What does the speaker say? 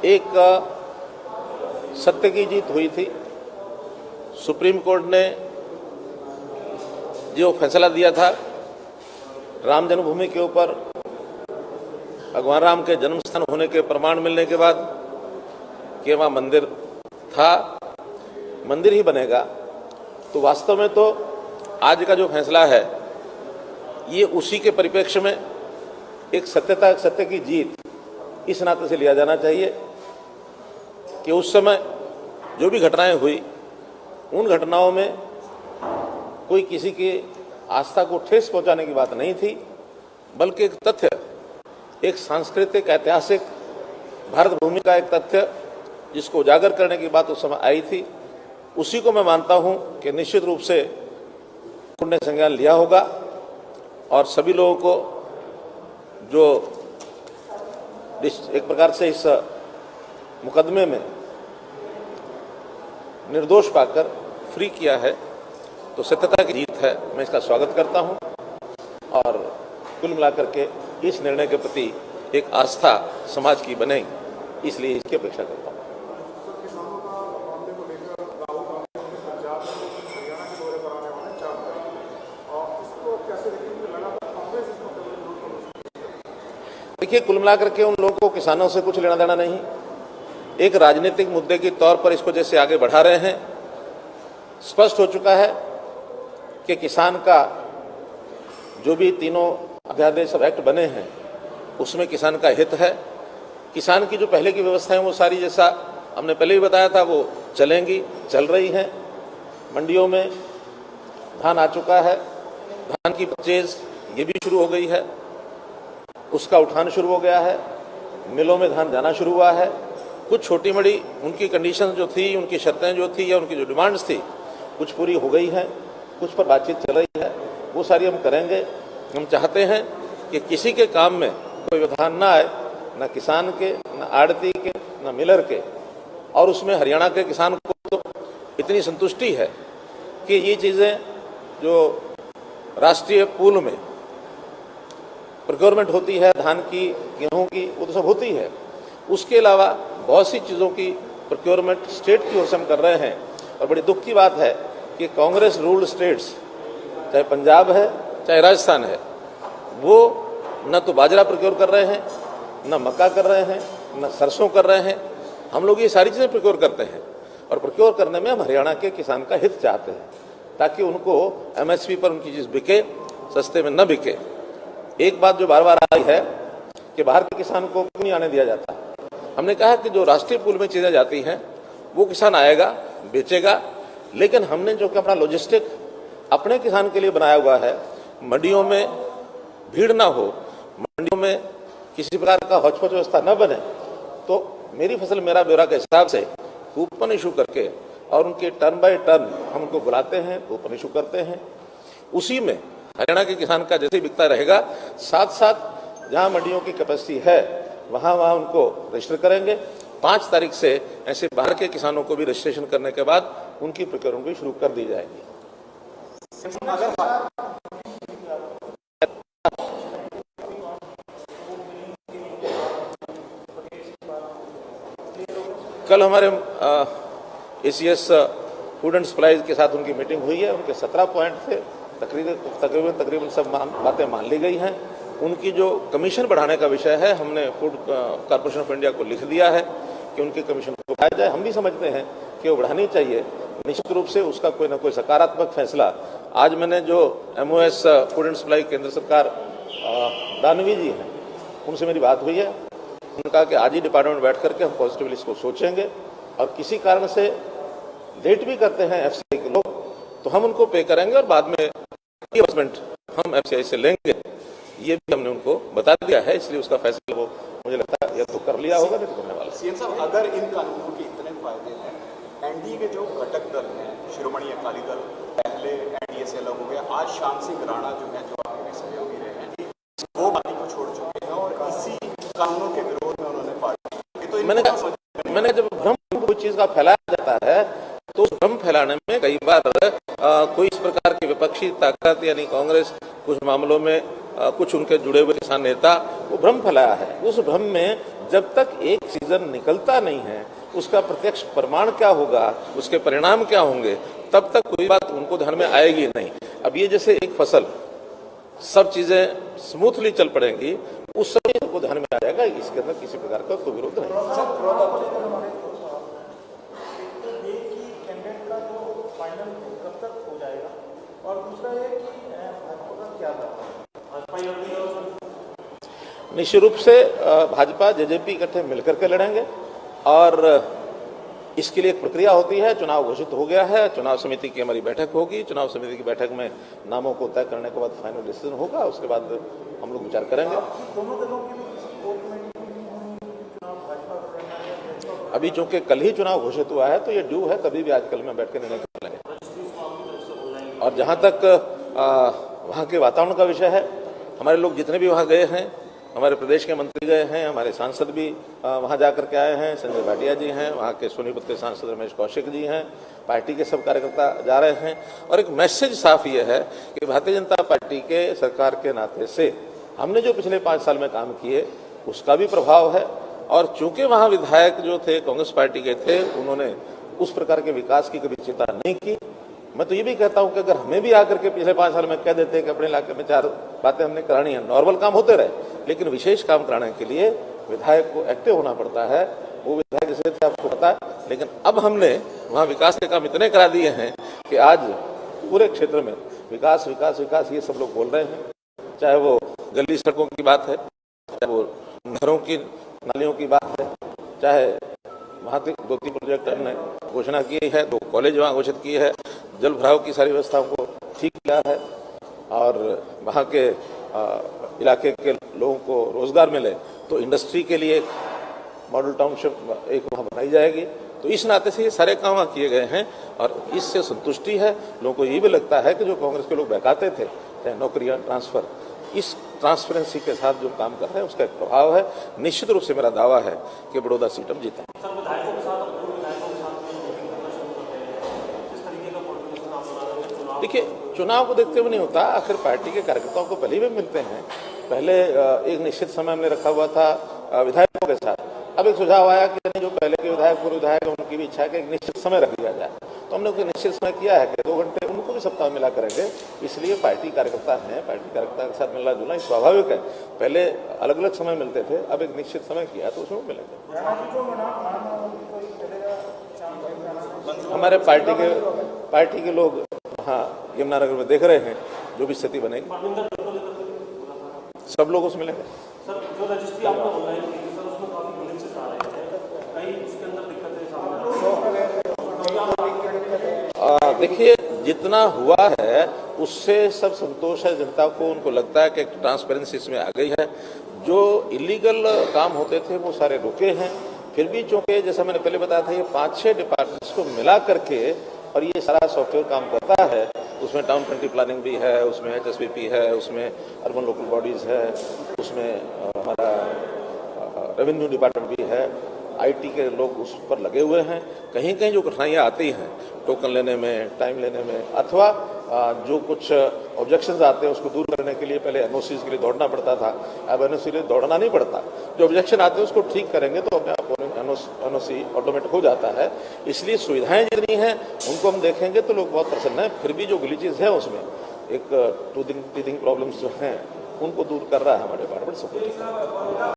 एक सत्य की जीत हुई थी। सुप्रीम कोर्ट ने जो फैसला दिया था राम जन्मभूमि के ऊपर, भगवान राम के जन्म स्थान होने के प्रमाण मिलने के बाद कि वहाँ मंदिर था, मंदिर ही बनेगा, तो वास्तव में तो आज का जो फैसला है ये उसी के परिप्रेक्ष्य में एक सत्य की जीत इस नाते से लिया जाना चाहिए कि उस समय जो भी घटनाएं हुई उन घटनाओं में कोई किसी की आस्था को ठेस पहुंचाने की बात नहीं थी, बल्कि एक तथ्य, एक सांस्कृतिक ऐतिहासिक भारत भूमि का एक तथ्य जिसको उजागर करने की बात उस समय आई थी। उसी को मैं मानता हूं कि निश्चित रूप से कोर्ट ने संज्ञान लिया होगा और सभी लोगों को जो एक प्रकार से इस मुकदमे में निर्दोष पाकर फ्री किया है, तो सत्यता की जीत है। मैं इसका स्वागत करता हूं और कुल मिलाकर के इस निर्णय के प्रति एक आस्था समाज की बने, इसलिए इसकी अपेक्षा करता हूं। देखिए, कुल मिलाकर के उन लोगों को किसानों से कुछ लेना देना नहीं, एक राजनीतिक मुद्दे के तौर पर इसको जैसे आगे बढ़ा रहे हैं। स्पष्ट हो चुका है कि किसान का जो भी तीनों अध्यादेश एक्ट बने हैं उसमें किसान का हित है। किसान की जो पहले की व्यवस्थाएं वो सारी, जैसा हमने पहले भी बताया था, वो चलेंगी, चल रही हैं। मंडियों में धान आ चुका है, धान की परचेज ये भी शुरू हो गई है, उसका उठान शुरू हो गया है, मिलों में धान जाना शुरू हुआ है। कुछ छोटी बड़ी उनकी कंडीशन जो थी, उनकी शर्तें जो थी या उनकी जो डिमांड्स थी, कुछ पूरी हो गई हैं, कुछ पर बातचीत चल रही है, वो सारी हम करेंगे। हम चाहते हैं कि किसी के काम में कोई व्यवधान ना आए, न किसान के, न आड़ती के, न मिलर के। और उसमें हरियाणा के किसान को तो इतनी संतुष्टि है कि ये चीज़ें जो राष्ट्रीय पूल में प्रोक्योरमेंट होती है धान की, गेहूं की, वो तो सब होती है। उसके अलावा बहुत सी चीज़ों की प्रोक्योरमेंट स्टेट की ओर से हम कर रहे हैं। और बड़ी दुख की बात है कि कांग्रेस रूल्ड स्टेट्स, चाहे पंजाब है चाहे राजस्थान है, वो न तो बाजरा प्रोक्योर कर रहे हैं, न मक्का कर रहे हैं, न सरसों कर रहे हैं। हम लोग ये सारी चीज़ें प्रोक्योर करते हैं और प्रोक्योर करने में हम हरियाणा के किसान का हित चाहते हैं, ताकि उनको MSP पर उनकी चीज़ बिके, सस्ते में न बिके। एक बात जो बार बार आई है कि बाहर के किसान को क्यों नहीं आने दिया जाता। हमने कहा कि जो राष्ट्रीय पूल में चीज़ें जाती हैं वो किसान आएगा, बेचेगा, लेकिन हमने जो कि अपना लॉजिस्टिक अपने किसान के लिए बनाया हुआ है, मंडियों में भीड़ ना हो, मंडियों में किसी प्रकार का हौच-पौच व्यवस्था न बने, तो मेरी फसल मेरा ब्यौरा के हिसाब से कूपन इशू करके और उनके टर्न बाय टर्न हम उनको बुलाते हैं, कूपन इशू करते हैं। उसी में हरियाणा के किसान का जैसे बिकता रहेगा, साथ साथ जहां मंडियों की कैपेसिटी है वहां उनको रजिस्टर करेंगे। 5 तारीख से ऐसे बाहर के किसानों को भी रजिस्ट्रेशन करने के बाद उनकी प्रोक्योरमेंट भी शुरू कर दी जाएगी। कल हमारे ACS फूड एंड सप्लाईज के साथ उनकी मीटिंग हुई है। उनके 17 पॉइंट थे, तकरीबन सब बातें मान ली गई हैं। उनकी जो कमीशन बढ़ाने का विषय है, हमने फूड कॉर्पोरेशन ऑफ इंडिया को लिख दिया है कि उनके कमीशन को बढ़ाया जाए। हम भी समझते हैं कि वो बढ़ानी चाहिए। निश्चित रूप से उसका कोई ना कोई सकारात्मक फैसला, आज मैंने जो MOS फूड एंड सप्लाई केंद्र सरकार दानवी जी हैं, उनसे मेरी बात हुई है। उन्होंने कहा कि आज ही डिपार्टमेंट बैठ करके हम पॉजिटिवली इसको सोचेंगे और किसी कारण से लेट भी करते हैं FCI के लोग, तो हम उनको पे करेंगे और बाद में रिइंबर्समेंट हम FCI से लेंगे। ये भी हमने उनको बता दिया है, इसलिए उसका फैसला वो मुझे लगता है या तो कर लिया होगा, नहीं तो करने वाला। CM साहब, अगर इन कानूनों के इतने फायदे हैं, NDA के जो घटक दल हैं, शिरोमणि अकाली दल पहले NDA से अलग हो गया, आज श्याम सिंह राणा जो है, जो आपके भी सहयोगी रहे हैं, वो पार्टी को छोड़ चुके हैं और इसी कानूनों के विरोध में उन्होंने पार्टी, तो मैंने जब भ्रम कोई चीज का फैलाया जाता है तो उस भ्रम फैलाने में कई बार कोई इस प्रकार की विपक्षी ताकत यानी कांग्रेस कुछ मामलों में कुछ उनके जुड़े हुए किसान नेता वो भ्रम फैलाया है। उस भ्रम में जब तक एक सीजन निकलता नहीं है उसका प्रत्यक्ष प्रमाण क्या होगा, उसके परिणाम क्या होंगे, तब तक कोई बात उनको ध्यान में आएगी नहीं। अब ये जैसे एक फसल सब चीजें स्मूथली चल पड़ेंगी उस समय सबको ध्यान में आ जाएगा, इसके अंदर किसी प्रकार का कोई विरोध नहीं। निश्चित रूप से भाजपा जेजेपी इकट्ठे मिलकर के लड़ेंगे और इसके लिए एक प्रक्रिया होती है। चुनाव घोषित हो गया है, चुनाव समिति की हमारी बैठक होगी, चुनाव समिति की बैठक में नामों को तय करने के बाद फाइनल डिसीजन होगा, उसके बाद हम लोग विचार करेंगे। अभी चूंकि कल ही चुनाव घोषित हुआ है तो ये ड्यू है, कभी भी आज कल में बैठ के निर्णय कर लेंगे। और जहां तक वहां के वातावरण का विषय है, हमारे लोग जितने भी वहां गए हैं, हमारे प्रदेश के मंत्री गए हैं, हमारे सांसद भी वहां जाकर के आए हैं, संजय भाटिया जी हैं, वहां के सोनीपत के सांसद रमेश कौशिक जी हैं, पार्टी के सब कार्यकर्ता जा रहे हैं। और एक मैसेज साफ ये है कि भारतीय जनता पार्टी के सरकार के नाते से हमने जो पिछले 5 साल में काम किए उसका भी प्रभाव है। और चूंकि वहां विधायक जो थे कांग्रेस पार्टी के थे, उन्होंने उस प्रकार के विकास की कभी चिंता नहीं की। मैं तो ये भी कहता हूं कि अगर हमें भी आकर के पिछले 5 साल में कह देते कि अपने इलाके में 4 बातें हमने करानी है, नॉर्मल काम होते रहे, लेकिन विशेष काम कराने के लिए विधायक को एक्टिव होना पड़ता है। वो विधायक जैसे थे आपको पता है, लेकिन अब हमने वहां विकास के काम इतने करा दिए हैं कि आज पूरे क्षेत्र में विकास विकास विकास ये सब लोग बोल रहे हैं। चाहे वो गली सड़कों की बात है, चाहे वो घरों की नालियों की बात है, चाहे वहाँ के 2-3 प्रोजेक्ट हमने घोषणा की है, 2 कॉलेज वहाँ घोषित की है, जल भराव की सारी व्यवस्थाओं को ठीक किया है और वहाँ के इलाके के लोगों को रोजगार मिले तो इंडस्ट्री के लिए एक मॉडल टाउनशिप एक वहाँ बनाई जाएगी। तो इस नाते से ये सारे काम वहाँ किए गए हैं और इससे संतुष्टि है। लोगों को ये भी लगता है कि जो कांग्रेस के लोग बहकाते थे, चाहे नौकरियां ट्रांसफर, इस ट्रांसपेरेंसी के साथ जो काम कर रहे हैं उसका एक प्रभाव है। निश्चित रूप से मेरा दावा है कि बड़ौदा सीट हम जीतेंगे। देखिए, चुनाव को देखते हुए नहीं होता, आखिर पार्टी के कार्यकर्ताओं को पहले भी मिलते हैं। पहले एक निश्चित समय हमने रखा हुआ था विधायकों के साथ, अब एक सुझाव आया कि जो पहले के विधायक पूर्व विधायक उनकी भी इच्छा है कि एक निश्चित समय रख दिया जाए, तो हमने कोई निश्चित समय किया है कि 2 घंटे उनको भी सप्ताह मिला करेंगे। इसलिए पार्टी कार्यकर्ता हैं, पार्टी कार्यकर्ता के साथ मिलना जुलना स्वाभाविक है। पहले अलग अलग समय मिलते थे, अब एक निश्चित समय किया तो उसमें मिलेंगे। हमारे पार्टी के लोग हाँ यमुनानगर में देख रहे हैं, जो भी स्थिति बनेगी सब लोग उसमें मिलेंगे। सर, जो रजिस्ट्री आपने ऑनलाइन की थी सर, उसमें काफी ग्लिचेस आ रहे हैं, कहीं उसके अंदर दिक्कतें सामने? देखिए, जितना हुआ है उससे सब संतोष है जनता को। उनको लगता है कि ट्रांसपेरेंसी इसमें आ गई है। जो इलीगल काम होते थे वो सारे रुके हैं। फिर भी चूंकि जैसा मैंने पहले बताया था, ये 5-6 डिपार्टमेंट्स को मिला करके और ये सारा सॉफ्टवेयर काम करता है। उसमें टाउन कंट्री प्लानिंग भी है, उसमें HSBP है, उसमें अर्बन लोकल बॉडीज है, उसमें हमारा रेवेन्यू डिपार्टमेंट भी है, IT के लोग उस पर लगे हुए हैं। कहीं कहीं जो कठिनाइयाँ आती हैं टोकन लेने में, टाइम लेने में, अथवा जो कुछ ऑब्जेक्शंस आते हैं उसको दूर करने के लिए पहले NOCs के लिए दौड़ना पड़ता था, अब NOC के लिए दौड़ना नहीं पड़ता। जो ऑब्जेक्शन आते हैं उसको ठीक करेंगे तो अपने आप NOC ऑटोमेटिक हो जाता है। इसलिए सुविधाएं जितनी हैं उनको हम देखेंगे तो लोग बहुत प्रसन्न हैं। फिर भी जो ग्लिचेस है उसमें एक टीथिंग प्रॉब्लम्स जो हैं उनको दूर कर रहा है हमारे डिपार्टमेंट सब कुछ।